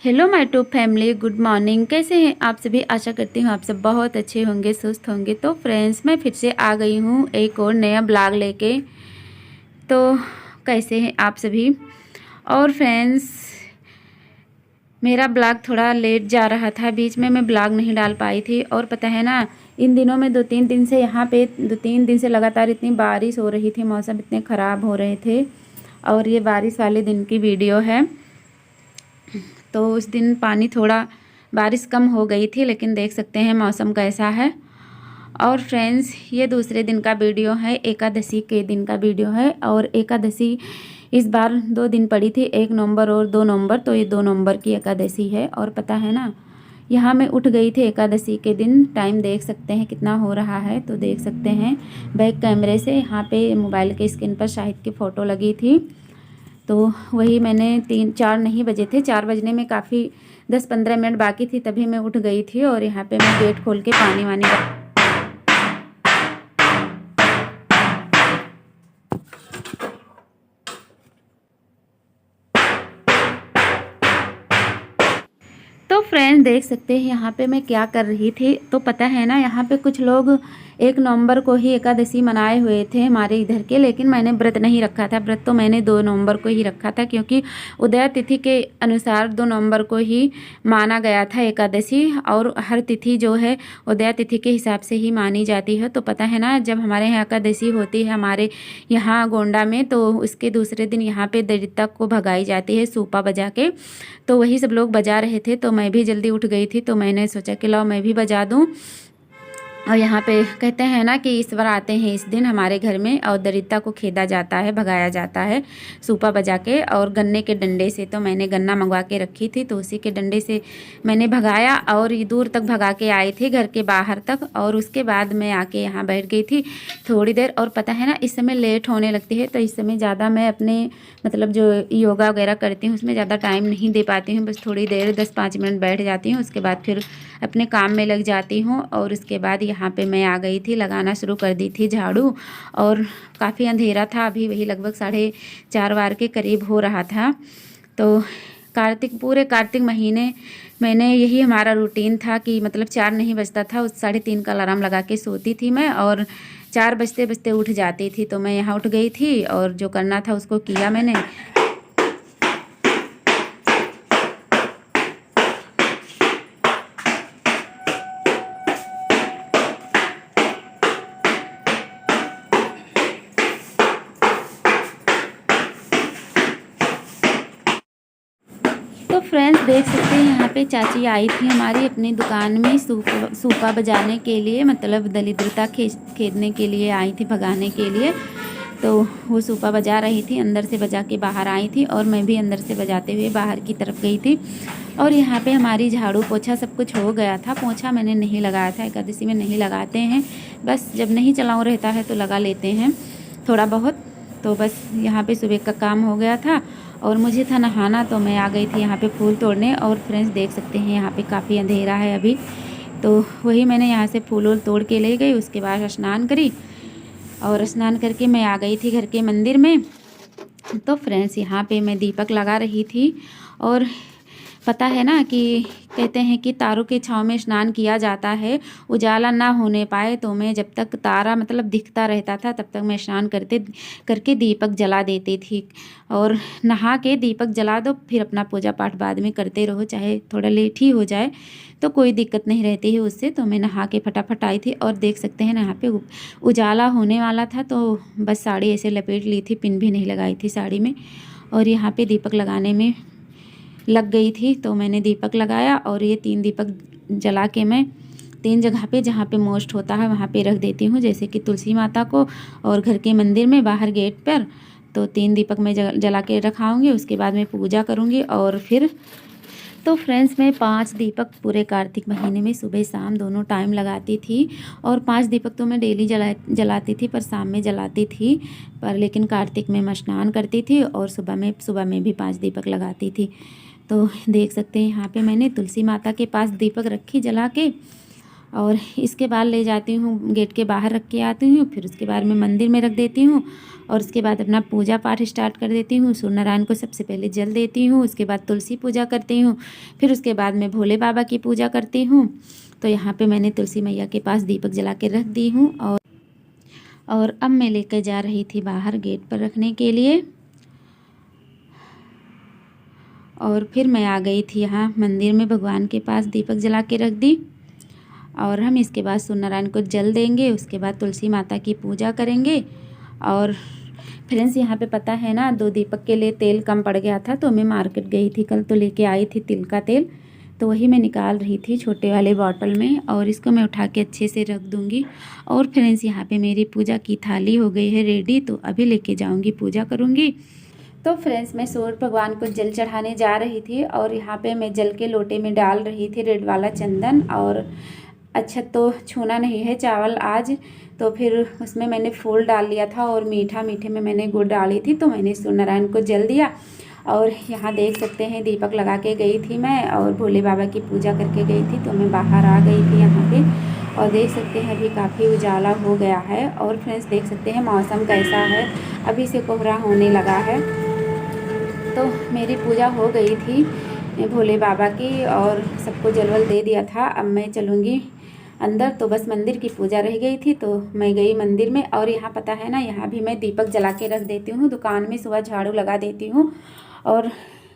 Hello my tube family, good morning. कैसे हैं आप सभी? आशा करती हूँ आप सब बहुत अच्छे होंगे, स्वस्थ होंगे। तो फ्रेंड्स, मैं फिर से आ गई हूँ एक और नया ब्लॉग लेके। तो कैसे हैं आप सभी? और फ्रेंड्स, मेरा ब्लॉग थोड़ा लेट जा रहा था, बीच में मैं ब्लॉग नहीं डाल पाई थी। और पता है ना, इन दिनों में 2-3 दिन से यहाँ पे 2-3 दिन से लगातार इतनी बारिश हो रही थी, मौसम इतने ख़राब हो रहे थे। और ये बारिश वाले दिन की वीडियो है। तो उस दिन पानी थोड़ा बारिश कम हो गई थी, लेकिन देख सकते हैं मौसम कैसा है। और फ्रेंड्स, ये दूसरे दिन का वीडियो है, एकादशी के दिन का वीडियो है। और एकादशी इस बार 2 दिन पड़ी थी, 1 नवंबर और 2 नवंबर। तो ये 2 नवंबर की एकादशी है। और पता है ना, यहाँ मैं उठ गई थी एकादशी के दिन। टाइम देख सकते हैं कितना हो रहा है। तो देख सकते हैं बैक कैमरे से यहाँ पे मोबाइल के स्क्रीन पर शाहिद की फ़ोटो लगी थी। तो वही मैंने 3-4 नहीं बजे थे, 4 बजने में काफ़ी 10-15 मिनट बाकी थी, तभी मैं उठ गई थी। और यहाँ पे मैं गेट खोल के पानी वानी तो फ्रेंड देख सकते हैं यहाँ पे मैं क्या कर रही थी। तो पता है ना, यहाँ पे कुछ लोग 1 नवंबर को ही एकादशी मनाए हुए थे हमारे इधर के, लेकिन मैंने व्रत नहीं रखा था। व्रत तो मैंने 2 नवंबर को ही रखा था, क्योंकि उदय तिथि के अनुसार 2 नवंबर को ही माना गया था एकादशी। और हर तिथि जो है उदय तिथि के हिसाब से ही मानी जाती है। तो पता है ना, जब हमारे यहाँ एकादशी होती है हमारे यहाँ गोंडा में, तो उसके दूसरे दिन यहाँ पे दरिद्रता को भगाई जाती है सूपा बजा के। तो वही सब लोग बजा रहे थे, तो मैं भी जल्दी उठ गई थी। तो मैंने सोचा कि लाओ मैं भी बजा दूं। और यहाँ पे कहते हैं ना कि ईश्वर आते हैं इस दिन हमारे घर में, और दरिद्रता को खेदा जाता है, भगाया जाता है सूपा बजा के और गन्ने के डंडे से। तो मैंने गन्ना मंगवा के रखी थी, तो उसी के डंडे से मैंने भगाया और ये दूर तक भगा के आई थी, घर के बाहर तक। और उसके बाद मैं आके यहाँ बैठ गई थी थोड़ी देर। और पता है ना, इस समय लेट होने लगती है, तो इस समय ज़्यादा मैं अपने मतलब जो योगा वगैरह करती हूँ उसमें ज़्यादा टाइम नहीं दे पाती हूँ। बस थोड़ी देर 10-5 मिनट बैठ जाती हूँ, उसके बाद फिर अपने काम में लग जाती हूँ। और उसके बाद यहाँ पे मैं आ गई थी, लगाना शुरू कर दी थी झाड़ू। और काफ़ी अंधेरा था, अभी वही लगभग 4:30 वार के करीब हो रहा था। तो पूरे कार्तिक महीने मैंने यही हमारा रूटीन था कि मतलब 4 नहीं बजता था, उस 3:30 का अलार्म लगा के सोती थी मैं, और 4 बजते बजते उठ जाती थी। तो मैं यहाँ उठ गई थी और जो करना था उसको किया मैंने। तो फ्रेंड्स देख सकते हैं, यहाँ पे चाची आई थी हमारी अपनी दुकान में सूपा बजाने के लिए, मतलब दरिद्रता खेदने के लिए आई थी, भगाने के लिए। तो वो सूपा बजा रही थी, अंदर से बजा के बाहर आई थी, और मैं भी अंदर से बजाते हुए बाहर की तरफ गई थी। और यहाँ पे हमारी झाड़ू पोछा सब कुछ हो गया था। पोछा मैंने नहीं लगाया था, एकादशी में नहीं लगाते हैं, बस जब नहीं चलाऊँ रहता है तो लगा लेते हैं थोड़ा बहुत। तो बस यहाँ पे सुबह का काम हो गया था और मुझे था नहाना, तो मैं आ गई थी यहाँ पे फूल तोड़ने। और फ्रेंड्स देख सकते हैं यहाँ पे काफ़ी अंधेरा है अभी, तो वही मैंने यहाँ से फूल वूल तोड़ के ले गई। उसके बाद स्नान करी, और स्नान करके मैं आ गई थी घर के मंदिर में। तो फ्रेंड्स यहाँ पे मैं दीपक लगा रही थी। और पता है ना कि कहते हैं कि तारों के छाँव में स्नान किया जाता है, उजाला ना होने पाए। तो मैं जब तक तारा मतलब दिखता रहता था तब तक मैं स्नान करके दीपक जला देती थी। और नहा के दीपक जला दो, फिर अपना पूजा पाठ बाद में करते रहो, चाहे थोड़ा लेट ही हो जाए तो कोई दिक्कत नहीं रहती है उससे। तो मैं नहा के फटाफट आई थी, और देख सकते हैं ना यहाँ पे उजाला होने वाला था, तो बस साड़ी ऐसे लपेट ली थी, पिन भी नहीं लगाई थी साड़ी में। और यहाँ पे दीपक लगाने में लग गई थी, तो मैंने दीपक लगाया। और ये 3 दीपक जला के मैं 3 जगह पे जहाँ पे मोस्ट होता है वहाँ पे रख देती हूँ, जैसे कि तुलसी माता को और घर के मंदिर में बाहर गेट पर। तो 3 दीपक मैं जला के रखाऊँगी, उसके बाद मैं पूजा करूँगी। और फिर तो फ्रेंड्स, मैं 5 दीपक पूरे कार्तिक महीने में सुबह शाम दोनों टाइम लगाती थी। और 5 दीपक तो मैं डेली जलाती थी, पर शाम में जलाती थी। पर लेकिन कार्तिक में मैं स्नान करती थी और सुबह में भी 5 दीपक लगाती थी। तो देख सकते हैं यहाँ पे मैंने तुलसी माता के पास दीपक रखी जला के। और इसके बाद ले जाती हूँ गेट के बाहर रख के आती हूँ, फिर उसके बाद मैं मंदिर में रख देती हूँ और उसके बाद अपना पूजा पाठ स्टार्ट कर देती हूँ। सूर्य नारायण को सबसे पहले जल देती हूँ, उसके बाद तुलसी पूजा करती हूँ, फिर उसके बाद मैं भोले बाबा की पूजा करती हूँ। तो यहाँ पे मैंने तुलसी मैया के पास दीपक जला के रख दी हूँ और अब मैं लेकर जा रही थी बाहर गेट पर रखने के लिए। और फिर मैं आ गई थी यहाँ मंदिर में, भगवान के पास दीपक जला के रख दी और हम इसके बाद सूर्य नारायण को जल देंगे, उसके बाद तुलसी माता की पूजा करेंगे। और फ्रेंड्स यहाँ पे पता है ना, 2 दीपक के लिए तेल कम पड़ गया था, तो मैं मार्केट गई थी कल, तो लेके आई थी तिल का तेल, तो वही मैं निकाल रही थी छोटे वाले बॉटल में और इसको मैं उठा के अच्छे से रख दूँगी। और फ्रेंड्स यहाँ पे मेरी पूजा की थाली हो गई है रेडी, तो अभी लेके जाऊँगी, पूजा करूँगी। तो फ्रेंड्स मैं सूर्य भगवान को जल चढ़ाने जा रही थी और यहाँ पे मैं जल के लोटे में डाल रही थी रेड वाला चंदन। और अच्छा तो छूना नहीं है चावल आज, तो फिर उसमें मैंने फूल डाल लिया था और मीठे में मैंने गुड़ डाली थी, तो मैंने सूर्य नारायण को जल दिया। और यहाँ देख सकते हैं दीपक लगा के गई थी मैं और भोले बाबा की पूजा करके गई थी, तो मैं बाहर आ गई थी यहाँ पे। और देख सकते हैं अभी काफ़ी उजाला हो गया है। और फ्रेंड्स देख सकते हैं मौसम कैसा है, अभी से कोहरा होने लगा है। तो मेरी पूजा हो गई थी भोले बाबा की और सबको जलवल दे दिया था। अब मैं चलूँगी अंदर, तो बस मंदिर की पूजा रह गई थी, तो मैं गई मंदिर में। और यहाँ पता है ना, यहाँ भी मैं दीपक जला के रख देती हूँ, दुकान में सुबह झाड़ू लगा देती हूँ और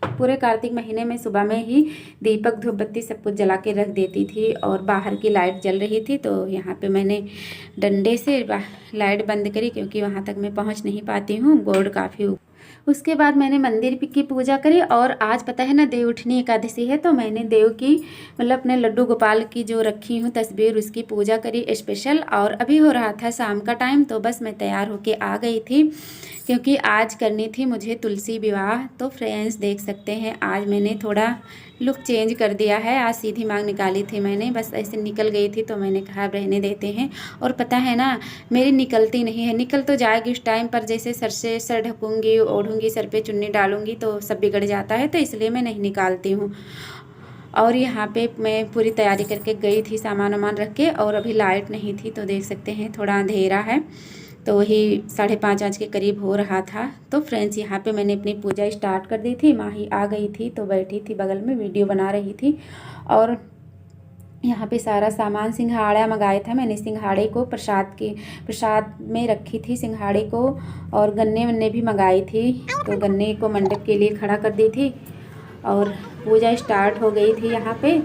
पूरे कार्तिक महीने में सुबह में ही दीपक धूप बत्ती सब कुछ जला के रख देती थी। और बाहर की लाइट जल रही थी, तो यहाँ पे मैंने डंडे से लाइट बंद करी, क्योंकि वहाँ तक मैं पहुँच नहीं पाती हूँ, गोड़ काफ़ी। उसके बाद मैंने मंदिर की पूजा करी। और आज पता है ना देवउठनी एकादशी है, तो मैंने देव की मतलब अपने लड्डू गोपाल की जो रखी हूँ तस्वीर, उसकी पूजा करी स्पेशल। और अभी हो रहा था शाम का टाइम, तो बस मैं तैयार होके आ गई थी, क्योंकि आज करनी थी मुझे तुलसी विवाह। तो फ्रेंड्स देख सकते हैं आज मैंने थोड़ा लुक चेंज कर दिया है। आज सीधी मांग निकाली थी मैंने, बस ऐसे निकल गई थी, तो मैंने कहा रहने देते हैं। और पता है ना मेरी निकलती नहीं है, निकल तो जाएगी उस टाइम पर, जैसे सर से सर ढकूँगी, ओढ़ूँगी, सर पे चुन्नी डालूँगी तो सब बिगड़ जाता है, तो इसलिए मैं नहीं निकालती हूँ। और यहाँ पे मैं पूरी तैयारी करके गई थी सामान वामान रख के, और अभी लाइट नहीं थी, तो देख सकते हैं थोड़ा अंधेरा है, तो वही 5:30 के करीब हो रहा था। तो फ्रेंड्स यहाँ पे मैंने अपनी पूजा स्टार्ट कर दी थी। माही आ गई थी, तो बैठी थी बगल में वीडियो बना रही थी। और यहाँ पे सारा सामान, सिंघाड़ा मंगाया था मैंने, सिंघाड़े को प्रसाद में रखी थी सिंघाड़े को। और गन्ने वन्ने भी मंगाई थी, तो गन्ने को मंडप के लिए खड़ा कर दी थी और पूजा स्टार्ट हो गई थी यहाँ पे।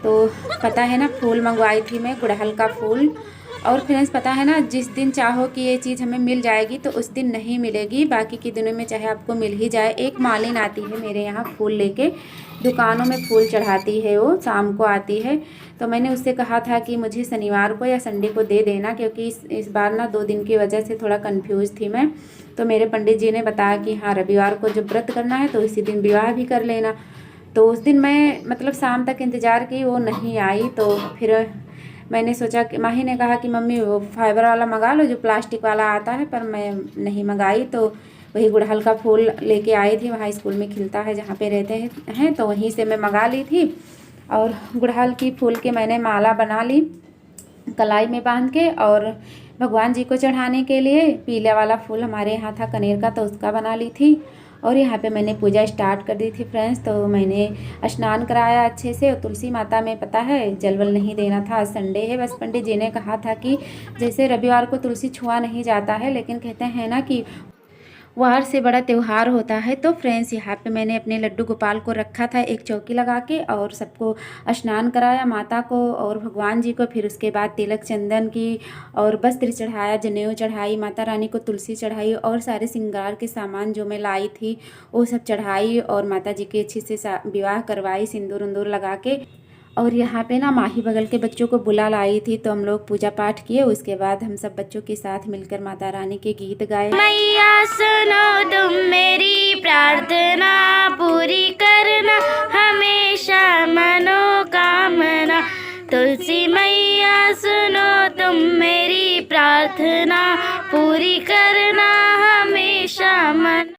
तो पता है ना फूल मंगवाई थी मैं, गुड़हल का फूल। और फ्रेंड्स पता है ना, जिस दिन चाहो कि ये चीज़ हमें मिल जाएगी तो उस दिन नहीं मिलेगी, बाकी के दिनों में चाहे आपको मिल ही जाए। एक मालिन आती है मेरे यहाँ फूल लेके, दुकानों में फूल चढ़ाती है, वो शाम को आती है। तो मैंने उससे कहा था कि मुझे शनिवार को या संडे को दे देना, क्योंकि इस बार ना 2 दिन की वजह से थोड़ा कंफ्यूज थी मैं। तो मेरे पंडित जी ने बताया कि हाँ रविवार को जब व्रत करना है तो इसी दिन विवाह भी कर लेना। तो उस दिन मैं मतलब शाम तक इंतज़ार की, वो नहीं आई। तो फिर मैंने सोचा कि माही ने कहा कि मम्मी वो फाइबर वाला मंगा लो जो प्लास्टिक वाला आता है, पर मैं नहीं मंगाई। तो वही गुड़हल का फूल लेके आई थी, वहाँ स्कूल में खिलता है जहाँ पे रहते हैं, तो वहीं से मैं मंगा ली थी। और गुड़हल की फूल के मैंने माला बना ली कलाई में बांध के। और भगवान जी को चढ़ाने के लिए पीले वाला फूल हमारे यहाँ था कनेर का, तो उसका बना ली थी। और यहाँ पे मैंने पूजा स्टार्ट कर दी थी फ्रेंड्स। तो मैंने स्नान कराया अच्छे से, और तुलसी माता में पता है जलवल नहीं देना था, संडे है। बस पंडित जी ने कहा था कि जैसे रविवार को तुलसी छुआ नहीं जाता है, लेकिन कहते हैं ना कि वार से बड़ा त्यौहार होता है। तो फ्रेंड्स यहाँ पे मैंने अपने लड्डू गोपाल को रखा था एक चौकी लगा के, और सबको स्नान कराया, माता को और भगवान जी को। फिर उसके बाद तिलक चंदन की और वस्त्र चढ़ाया, जनेऊ चढ़ाई, माता रानी को तुलसी चढ़ाई, और सारे श्रृंगार के सामान जो मैं लाई थी वो सब चढ़ाई, और माता जी की अच्छी से विवाह करवाई सिंदूर उंदूर लगा के। और यहाँ पे ना माही बगल के बच्चों को बुला लाई थी, तो हम लोग पूजा पाठ किए। उसके बाद हम सब बच्चों के साथ मिलकर माता रानी के गीत गाए। मैया सुनो तुम मेरी प्रार्थना पूरी करना, हमेशा मनोकामना। तुलसी मैया सुनो तुम मेरी प्रार्थना पूरी करना, हमेशा मन